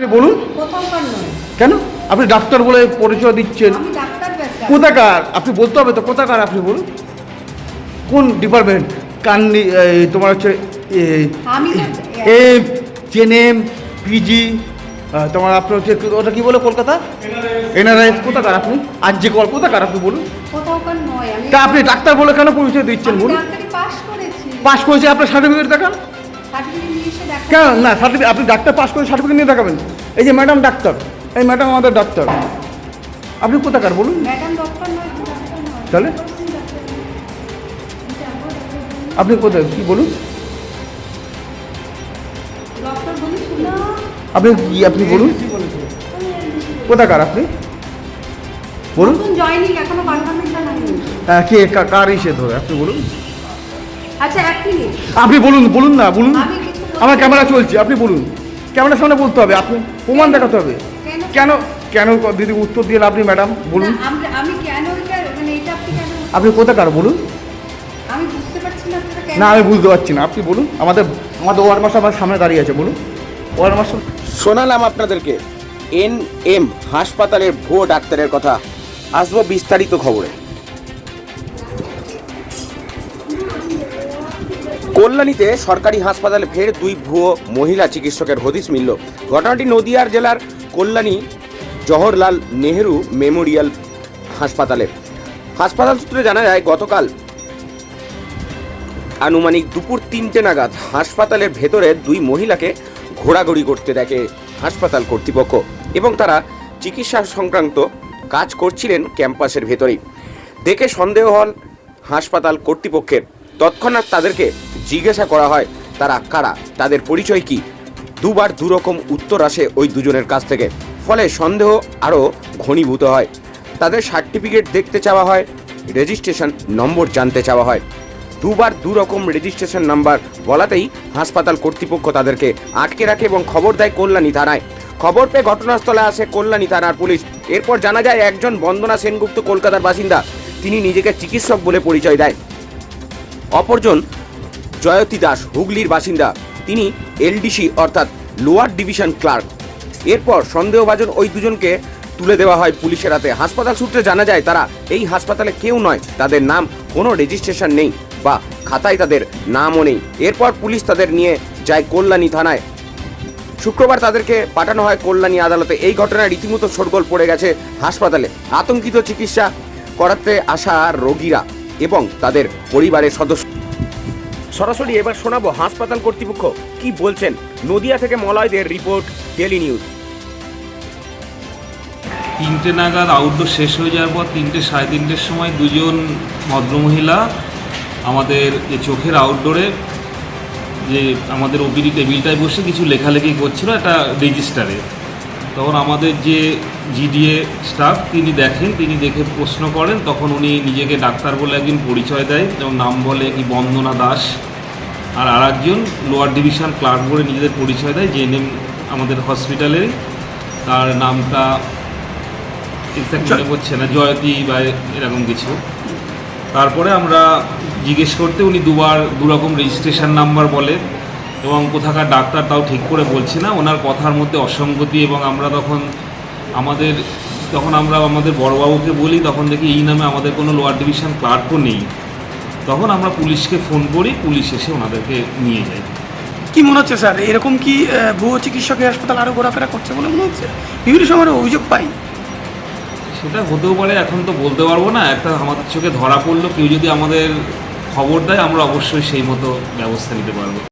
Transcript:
বলুন কোথাওকার নয়। কেন আপনি ডাক্তার বলে পরিচয় দিচ্ছেন? আমি ডাক্তার ব্যবসা। কোথাকার আপনি বলতে হবে তো, কোথাকার আপনি বলুন, কোন ডিপার্টমেন্ট? কান্নি তোমার হচ্ছে আমি তো এ জেনএম পিজি, তোমার আপনার হচ্ছে ওটা কি বলে কলকাতা এনআরআই, কোথাকার আপনি? আর যে কল কোথাকার আপনি বলুন? কোথাওকার নয়। আমি তা আপনি ডাক্তার বলে কেন পরিচয় দিচ্ছেন আমি বলুন? ডাক্তারি পাস করেছি। পাস করেছে আপনার সার্টিফিকেট দেখান। সার্টিফিকেট নিয়ে এসে দেখা। কেন না সার্টিফিকেট, আপনি ডাক্তার পাস করে সার্টিফিকেট নিয়ে দেখাবেন? এই যে ম্যাডাম ডাক্তার, এই ম্যাডাম আমাদের ডাক্তার, আপনি কোথাকার বলুন? ম্যাডাম ডক্টর নয়, ডাক্তার নয়। তাহলে আপনি কোথায় কি বলুন? ডক্টর বলিস না। আপনি কি আপনি বলুন কোথাকার আপনি বলুন? নতুন জয়েনিং, এখনো কনফার্মেশন হয়নি। কে কার ইসে ধরে আপনি বলুন? আচ্ছা, এক মিনিট। আপনি বলুন বলুন না বলুন। আমি কিছু বলতে- আমার ক্যামেরা চলছে, আপনি বলুন। ক্যামেরার সামনে বলতে হবে, আপনি প্রমাণ দেখাতে হবে। কেন? কেন কেন দিদি উত্তর দিয়ে আপনি ম্যাডাম বলুন। না, আমি কেন এটা মানে এটা আপনি কেন? আপনি কোথাকার বলুন? আমি বুঝতে পারছি না আপনারা কেন। না আমি বুঝতে পারছি না, আপনি বলুন। আমাদের ওয়ার্ড মাস্টার আমার সামনে দাঁড়িয়ে আছে, বলুন ওয়ার্ড মাস্টার। শোনালাম আপনাদেরকে এনএম হাসপাতালের ভুয়ো ডাক্তারের কথা। আসবো বিস্তারিত খবরে। কল্যাণীতে সরকারি হাসপাতালে ফের দুই ভুয়ো মহিলা চিকিৎসকের হদিশ মিলল। ঘটনাটি নদিয়ার জেলার কল্যাণী জওহরলাল নেহেরু মেমোরিয়াল হাসপাতালে। হাসপাতাল সূত্রে জানা যায় গতকাল আনুমানিক দুপুর 3টে নাগাদ হাসপাতালের ভেতরে দুই মহিলাকে ঘোরাঘুরি করতে দেখে হাসপাতাল কর্তৃপক্ষ এবং তারা চিকিৎসা সংক্রান্ত কাজ করছিলেন ক্যাম্পাসের ভেতরেই। দেখে সন্দেহ হল হাসপাতাল কর্তৃপক্ষের। তৎক্ষণাৎ তাদেরকে জিজ্ঞাসা করা হয় তারা কারা, তাদের পরিচয় কি। দুবার দুরকম উত্তর আসে ওই দুজনের কাছ থেকে, ফলে সন্দেহ আরও ঘনীভূত হয়। তাদের সার্টিফিকেট দেখতে চাওয়া হয়, রেজিস্ট্রেশন নম্বর জানতে চাওয়া হয়। দুবার দুরকম রেজিস্ট্রেশন নাম্বার বলাতেই হাসপাতাল কর্তৃপক্ষ তাদেরকে আটকে রাখে এবং খবর দেয় কল্যাণী থানায়। খবর পেয়ে ঘটনাস্থলে আসে কল্যাণী থানার পুলিশ। এরপর জানা যায় একজন বন্দনা সেনগুপ্ত কলকাতার বাসিন্দা, তিনি নিজেকে চিকিৎসক বলে পরিচয় দেয়। অপরজন জয়তী দাস হুগলির বাসিন্দা, তিনি এলডিসি অর্থাৎ লোয়ার ডিভিশন ক্লার্ক। এরপর সন্দেহভাজন ওই দুজনকে তুলে দেওয়া হয় পুলিশের হাতে। হাসপাতাল সূত্রে জানা যায় তারা এই হাসপাতালে কেউ নয়, তাদের নাম কোনো রেজিস্ট্রেশন নেই বা খাতায় তাদের নামও নেই। এরপর পুলিশ তাদের নিয়ে যায় কল্যাণী থানায়। শুক্রবার তাদেরকে পাঠানো হয় কল্যাণী আদালতে। এই ঘটনায় রীতিমতো শোরগোল পড়ে গেছে হাসপাতালে। আতঙ্কিত চিকিৎসা করাতে আসা রোগীরা এবং তাদের পরিবারের সদস্য। সরাসরি এবার শোনাবো হাসপাতাল কর্তৃপক্ষ কি বলছেন। নদিয়া থেকে মলয়দের রিপোর্ট, ডেলি নিউজ। 3টে নাগাদ আউটডোর শেষ হয়ে যাওয়ার পর 3টে সাড়ে 3টের সময় দুজন ভদ্রমহিলা আমাদের যে চোখের আউটডোরে যে আমাদের ওপিডি টেবিলটায় বসে কিছু লেখালেখি করছিল একটা রেজিস্টারে। তখন আমাদের যে জিডিএ স্টাফ তিনি দেখেন, তিনি দেখে প্রশ্ন করেন। তখন উনি নিজেকে ডাক্তার বলে একজন পরিচয় দেয় এবং নাম বলে কি বন্দনা দাস, আর আরেকজন লোয়ার ডিভিশন ক্লার্ক বলে নিজেদের পরিচয় দেয় জেএনএম আমাদের হসপিটালের। তার নামটা এক্সাক্ট মনে পড়ছে না, জয়তী বা এরকম কিছু। তারপরে আমরা জিজ্ঞেস করতে উনি দুবার দুরকম রেজিস্ট্রেশন নাম্বার বলে এবং কোথাকার ডাক্তার তাও ঠিক করে বলছি না, ওনার কথার মধ্যে অসঙ্গতি। এবং আমরা তখন আমাদের বড়বাবুকে বলি, তখন দেখি এই নামে আমাদের কোনো লোয়ার ডিভিশন ক্লার্কও নেই। তখন আমরা পুলিশকে ফোন করি, পুলিশ এসে ওনাদেরকে নিয়ে যায়। কি মনে হচ্ছে স্যার, এরকম কি ভুয়ো চিকিৎসক হাসপাতাল আরও ঘোরাফেরা করছে বলে মনে হচ্ছে? বিভিন্ন সময় অভিযোগ পাই। সেটা হতেও পারে, এখন তো বলতে পারবো না। একটা আমাদের চোখে ধরা পড়লো, কেউ যদি আমাদের খবর দেয় আমরা অবশ্যই সেই মতো ব্যবস্থা নিতে পারবো।